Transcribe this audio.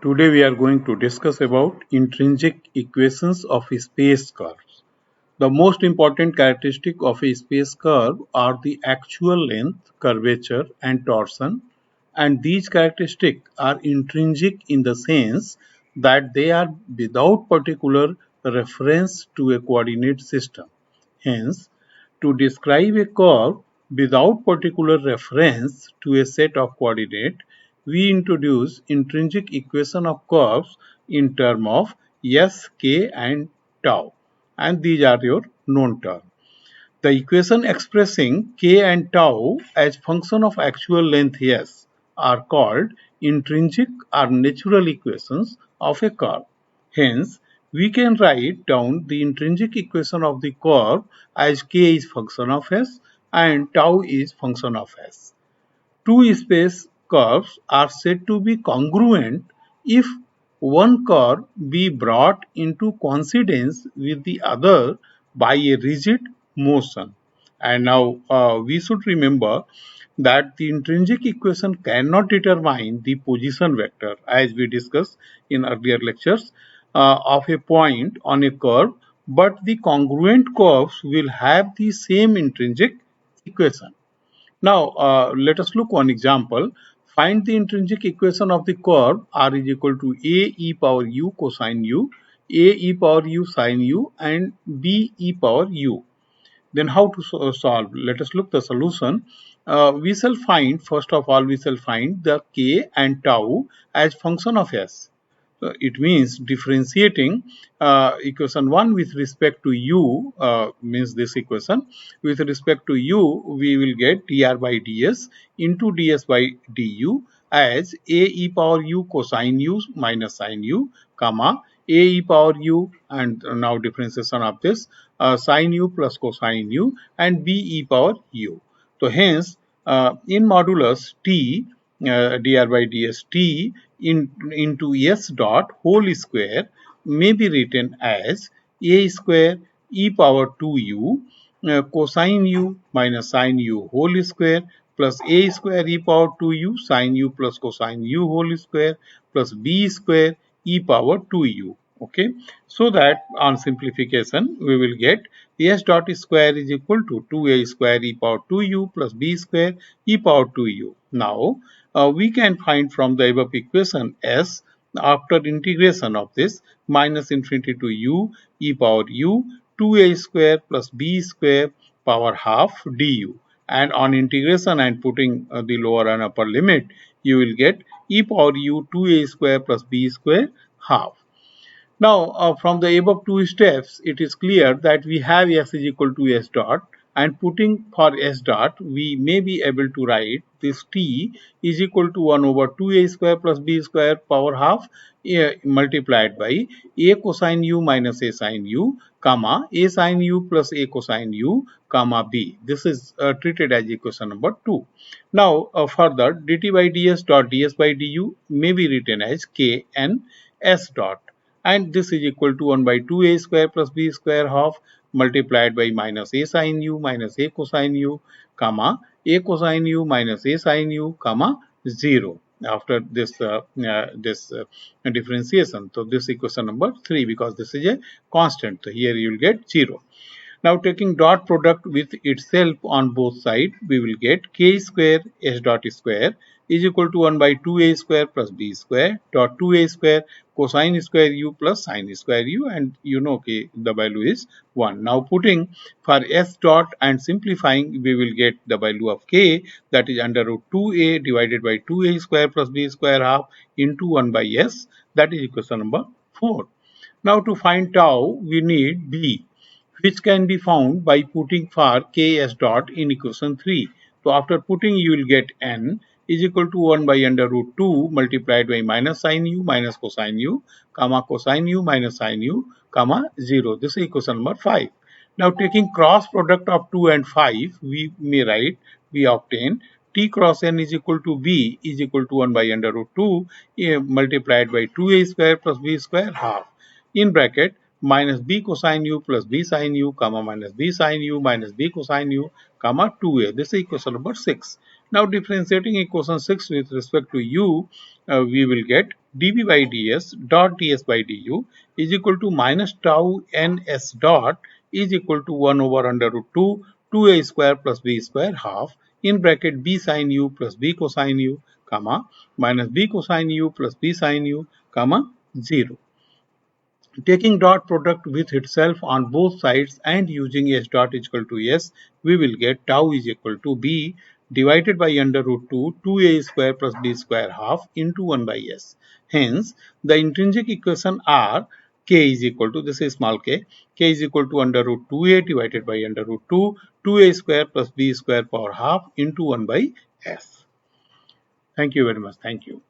Today we are going to discuss about intrinsic equations of space curves. The most important characteristic of a space curve are the actual length, curvature and torsion, and these characteristics are intrinsic in the sense that they are without particular reference to a coordinate system. Hence, to describe a curve without particular reference to a set of coordinates, we introduce intrinsic equation of curves in terms of s, k and tau, and these are your known terms. The equation expressing k and tau as function of actual length s are called intrinsic or natural equations of a curve. Hence, we can write down the intrinsic equation of the curve as k is function of s and tau is function of s. Two space curves are said to be congruent if one curve be brought into coincidence with the other by a rigid motion. And now we should remember that the intrinsic equation cannot determine the position vector, as we discussed in earlier lectures, of a point on a curve, but the congruent curves will have the same intrinsic equation. Now, let us look one example. Find the intrinsic equation of the curve r is equal to a e power u cosine u, a e power u sine u, and b e power u. Then how to solve? Let us look the solution. We shall find, first of all, we shall find the k and tau as function of s. It means differentiating equation 1 with respect to u, means this equation. With respect to u, we will get dr by ds into ds by du as a e power u cosine u minus sine u, comma a e power u, and now differentiation of this, sine u plus cosine u, and b e power u. So hence, in modulus t, dr by ds t into s dot whole square may be written as a square e power 2u cosine u minus sine u whole square plus a square e power 2u sine u plus cosine u whole square plus b square e power 2u. Okay, so that on simplification we will get s dot square is equal to 2a square e power 2u plus b square e power 2u. Now we can find from the above equation s after integration of this minus infinity to u e power u 2a square plus b square power half du, and on integration and putting the lower and upper limit, you will get e power u 2a square plus b square half. Now, from the above two steps, it is clear that we have s is equal to s dot, and putting for s dot, we may be able to write this t is equal to 1 over 2a square plus b square power half multiplied by a cosine u minus a sine u, comma a sine u plus a cosine u, comma b. This is treated as equation number 2. Now, further, dt by ds dot ds by du may be written as k n s dot, and this is equal to 1 by 2a square plus b square half multiplied by minus a sine u minus a cosine u, comma a cosine u minus a sine u, comma 0 after this differentiation. So this equation number 3, because this is a constant, so here you will get 0. Now, taking dot product with itself on both sides, we will get k square s dot square is equal to 1 by 2a square plus b square dot 2a square cosine square u plus sine square u, and you know k, the value is 1. Now, putting for s dot and simplifying, we will get the value of k, that is under root 2a divided by 2a square plus b square half into 1 by s, that is equation number 4. Now, to find tau, we need b, which can be found by putting for ks dot in equation 3. So after putting, you will get n is equal to 1 by under root 2 multiplied by minus sine u minus cosine u, comma cosine u minus sine u, comma 0. This is equation number 5. Now, taking cross product of 2 and 5, we may write, we obtain t cross n is equal to b is equal to 1 by under root 2 multiplied by 2a square plus b square half in bracket minus b cosine u plus b sine u, comma minus b sine u minus b cosine u, comma 2a. This is equation number 6. Now differentiating equation 6 with respect to u, we will get dv by ds dot ds by du is equal to minus tau ns dot is equal to 1 over under root 2 2a square plus b square half in bracket b sin u plus b cosine u comma minus b cosine u plus b sin u comma 0. Taking dot product with itself on both sides and using s dot is equal to s, we will get tau is equal to b divided by under root 2 2a square plus b square half into 1 by s. Hence, the intrinsic equation are k is equal to, this is small k is equal to under root 2a divided by under root 2 2a square plus b square power half into 1 by s. Thank you very much. Thank you.